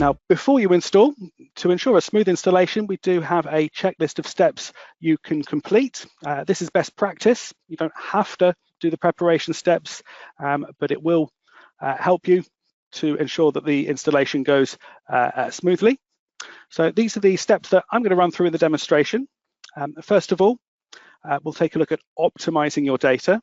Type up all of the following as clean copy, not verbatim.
Now, before you install, to ensure a smooth installation, we do have a checklist of steps you can complete. This is best practice. You don't have to do the preparation steps, but it will help you to ensure that the installation goes smoothly. So these are the steps that I'm going to run through in the demonstration. First of all, we'll take a look at optimizing your data.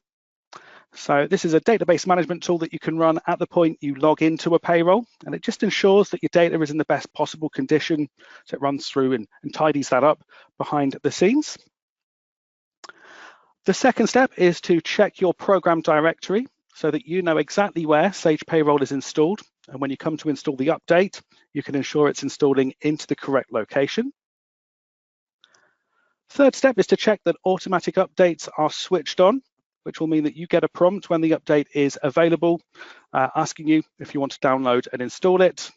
So this is a database management tool that you can run at the point you log into a payroll, and it just ensures that your data is in the best possible condition. So it runs through and tidies that up behind the scenes. The second step is to check your program directory so that you know exactly where Sage Payroll is installed. And when you come to install the update, you can ensure it's installing into the correct location. Third step is to check that automatic updates are switched on, which will mean that you get a prompt when the update is available, asking you if you want to download and install it.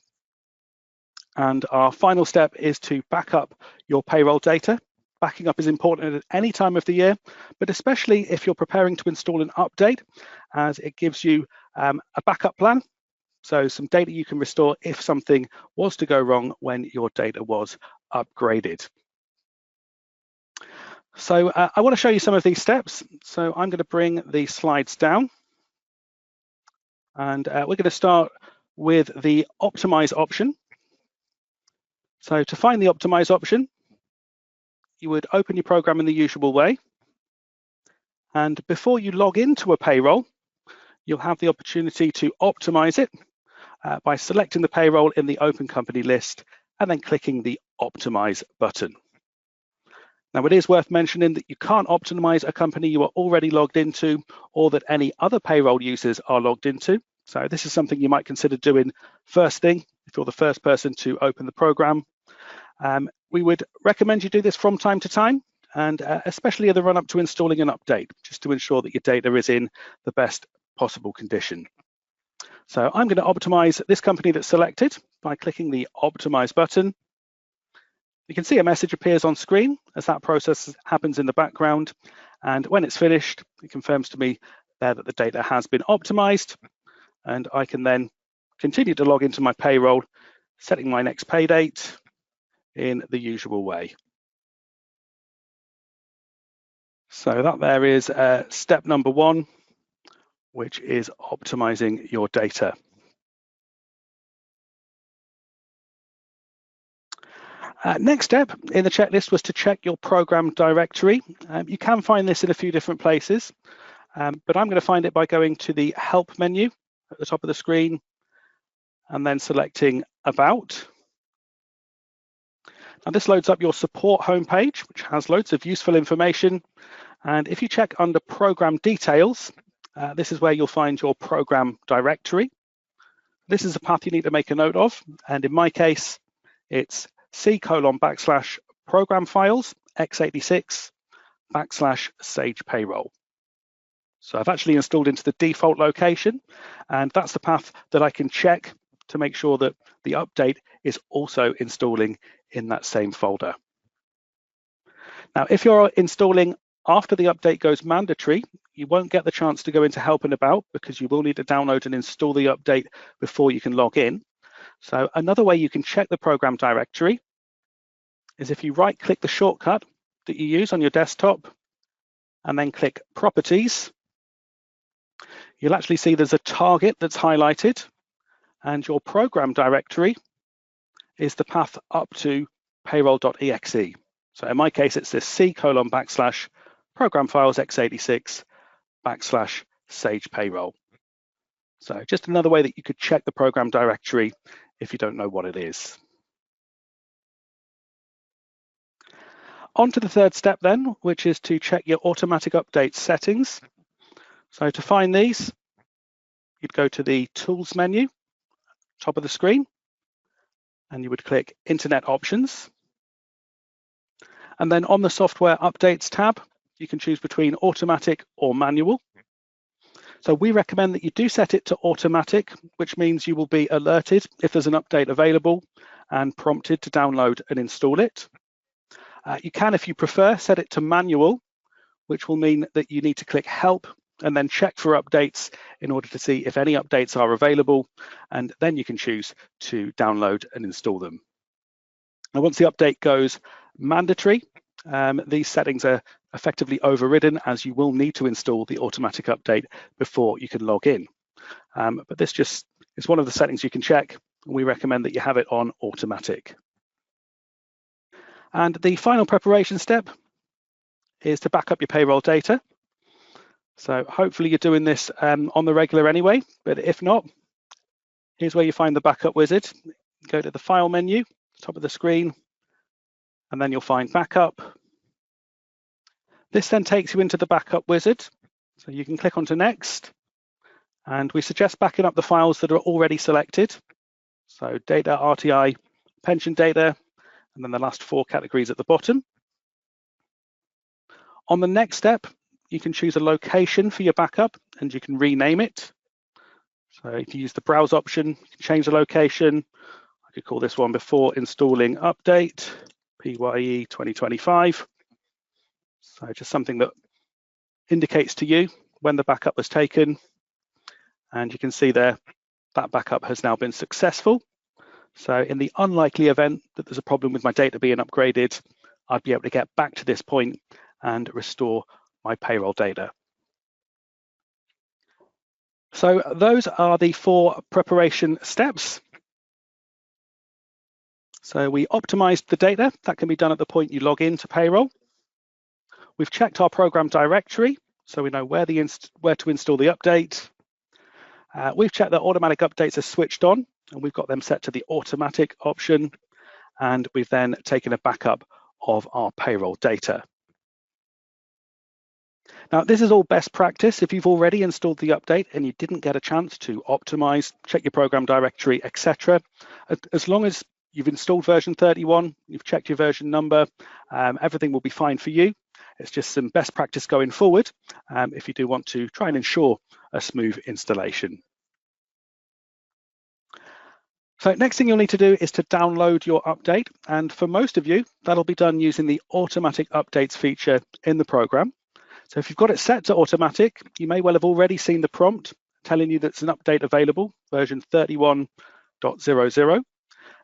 And our final step is to back up your payroll data. Backing up is important at any time of the year, but especially if you're preparing to install an update, as it gives you a backup plan. So some data you can restore if something was to go wrong when your data was upgraded. So I want to show you some of these steps. So I'm going to bring the slides down, and we're going to start with the optimize option. So to find the optimize option, you would open your program in the usual way. And before you log into a payroll, you'll have the opportunity to optimize it by selecting the payroll in the Open Company list and then clicking the Optimize button. Now, it is worth mentioning that you can't optimize a company you are already logged into or that any other payroll users are logged into. So this is something you might consider doing first thing if you're the first person to open the program. We would recommend you do this from time to time, and especially in the run-up to installing an update, just to ensure that your data is in the best possible condition. So I'm going to optimize this company that's selected by clicking the Optimize button. You can see a message appears on screen as that process happens in the background. And when it's finished, it confirms to me there that the data has been optimized. And I can then continue to log into my payroll, setting my next pay date in the usual way. So that there is step number one, which is optimizing your data. Next step in the checklist was to check your program directory. You can find this in a few different places, but I'm going to find it by going to the Help menu at the top of the screen and then selecting About. Now this loads up your support homepage, which has loads of useful information. And if you check under Program Details, this is where you'll find your program directory. This is a path you need to make a note of, and in my case, it's C:/program files x86 / Sage Payroll. So I've actually installed into the default location, and that's the path that I can check to make sure that the update is also installing in that same folder. Now, if you're installing after the update goes mandatory, you won't get the chance to go into Help and About because you will need to download and install the update before you can log in. So another way you can check the program directory is if you right-click the shortcut that you use on your desktop and then click Properties, you'll actually see there's a target that's highlighted, and your program directory is the path up to payroll.exe. So in my case, it's this C:/program files x86 / Sage Payroll. So just another way that you could check the program directory if you don't know what it is. On to the third step then, which is to check your automatic update settings. So to find these, you'd go to the Tools menu, top of the screen, and you would click Internet Options. And then on the Software Updates tab, you can choose between automatic or manual. So we recommend that you do set it to automatic, which means you will be alerted if there's an update available and prompted to download and install it. You can, if you prefer, set it to manual, which will mean that you need to click Help and then check for updates in order to see if any updates are available, and then you can choose to download and install them. Now, once the update goes mandatory, these settings are effectively overridden, as you will need to install the automatic update before you can log in. But this just is one of the settings you can check. We recommend that you have it on automatic. And the final preparation step is to back up your payroll data. So hopefully you're doing this on the regular anyway, but if not, here's where you find the backup wizard. Go to the File menu, top of the screen, and then you'll find Backup. This then takes you into the Backup wizard. So you can click onto Next, and we suggest backing up the files that are already selected. So data, RTI, pension data, and then the last 4 categories at the bottom. On the next step, you can choose a location for your backup and you can rename it. So if you use the browse option, you can change the location. I could call this one Before Installing Update, PYE 2025. So just something that indicates to you when the backup was taken. And you can see there that backup has now been successful. So in the unlikely event that there's a problem with my data being upgraded, I'd be able to get back to this point and restore my payroll data. So those are the 4 preparation steps. So we optimized the data. That can be done at the point you log into Payroll. We've checked our program directory, so we know where to install the update. We've checked that automatic updates are switched on, and we've got them set to the automatic option. And we've then taken a backup of our payroll data. Now, this is all best practice. If you've already installed the update and you didn't get a chance to optimize, check your program directory, etc., as long as you've installed version 31, you've checked your version number, everything will be fine for you. It's just some best practice going forward if you do want to try and ensure a smooth installation. So next thing you'll need to do is to download your update. And for most of you, that'll be done using the automatic updates feature in the program. So if you've got it set to automatic, you may well have already seen the prompt telling you that's an update available, version 31.00.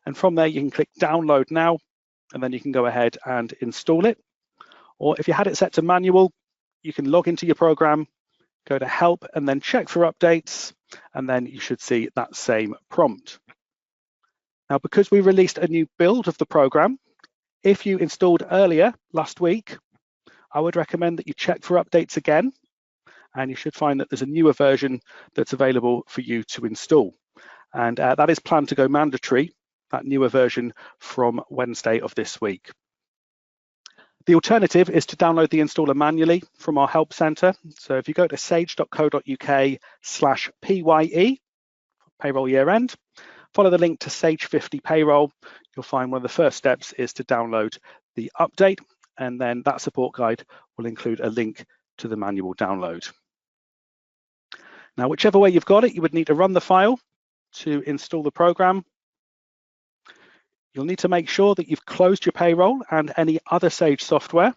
And from there, you can click download now, and then you can go ahead and install it. Or if you had it set to manual, you can log into your program, go to help, and then check for updates, and then you should see that same prompt. Now, because we released a new build of the program, if you installed earlier last week, I would recommend that you check for updates again, and you should find that there's a newer version that's available for you to install. And that is planned to go mandatory, that newer version, from Wednesday of this week. The alternative is to download the installer manually from our help center. So if you go to sage.co.uk/PYE, payroll year end, follow the link to Sage 50 Payroll, you'll find one of the first steps is to download the update, and then that support guide will include a link to the manual download. Now, whichever way you've got it, you would need to run the file to install the program. You'll need to make sure that you've closed your payroll and any other Sage software.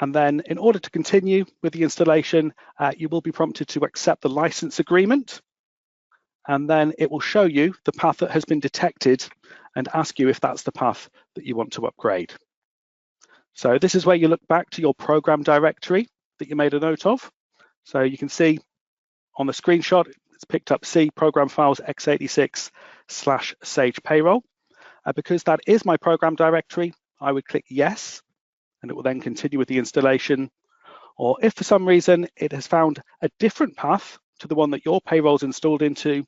And then in order to continue with the installation, you will be prompted to accept the license agreement. And then it will show you the path that has been detected and ask you if that's the path that you want to upgrade. So this is where you look back to your program directory that you made a note of. So you can see on the screenshot, it's picked up C program files x86/Sage Payroll. Because that is my program directory, I would click yes, and it will then continue with the installation. Or if for some reason it has found a different path to the one that your payroll's installed into,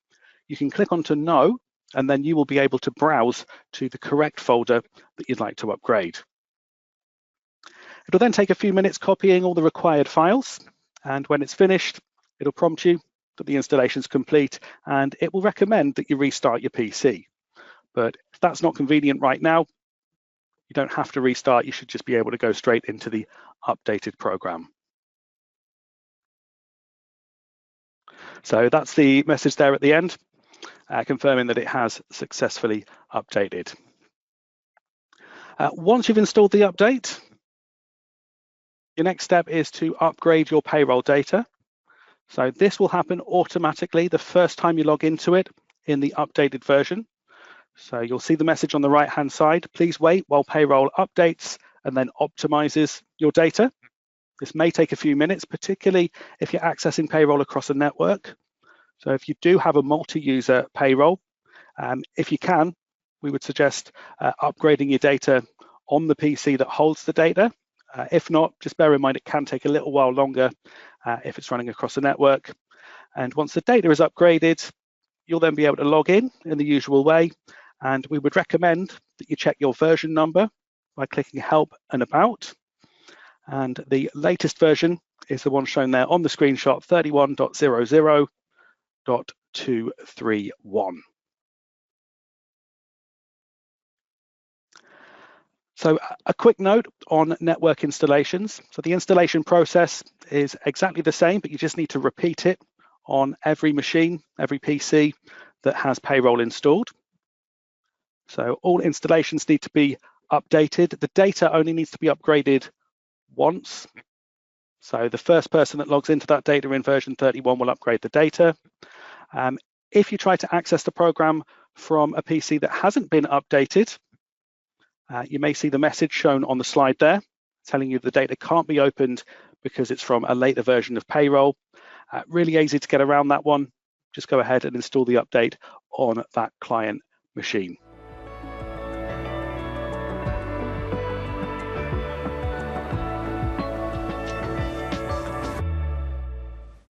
you can click onto no, and then you will be able to browse to the correct folder that you'd like to upgrade. It'll then take a few minutes copying all the required files, and when it's finished, it'll prompt you that the installation is complete, and it will recommend that you restart your PC. But if that's not convenient right now, you don't have to restart. You should just be able to go straight into the updated program. So that's the message there at the end, confirming that it has successfully updated. Once you've installed the update, your next step is to upgrade your payroll data. So this will happen automatically the first time you log into it in the updated version. So you'll see the message on the right-hand side. Please wait while Payroll updates and then optimizes your data. This may take a few minutes, particularly if you're accessing Payroll across a network. So if you do have a multi-user Payroll, if you can, we would suggest upgrading your data on the PC that holds the data. If not, just bear in mind it can take a little while longer if it's running across a network. And once the data is upgraded, you'll then be able to log in the usual way. And we would recommend that you check your version number by clicking Help and About. And the latest version is the one shown there on the screenshot, 31.00.231. So a quick note on network installations. So the installation process is exactly the same, but you just need to repeat it on every machine, every PC that has Payroll installed. So all installations need to be updated. The data only needs to be upgraded once. So the first person that logs into that data in version 31 will upgrade the data. If you try to access the program from a PC that hasn't been updated, you may see the message shown on the slide there telling you the data can't be opened because it's from a later version of Payroll. Really easy to get around that one. Just go ahead and install the update on that client machine.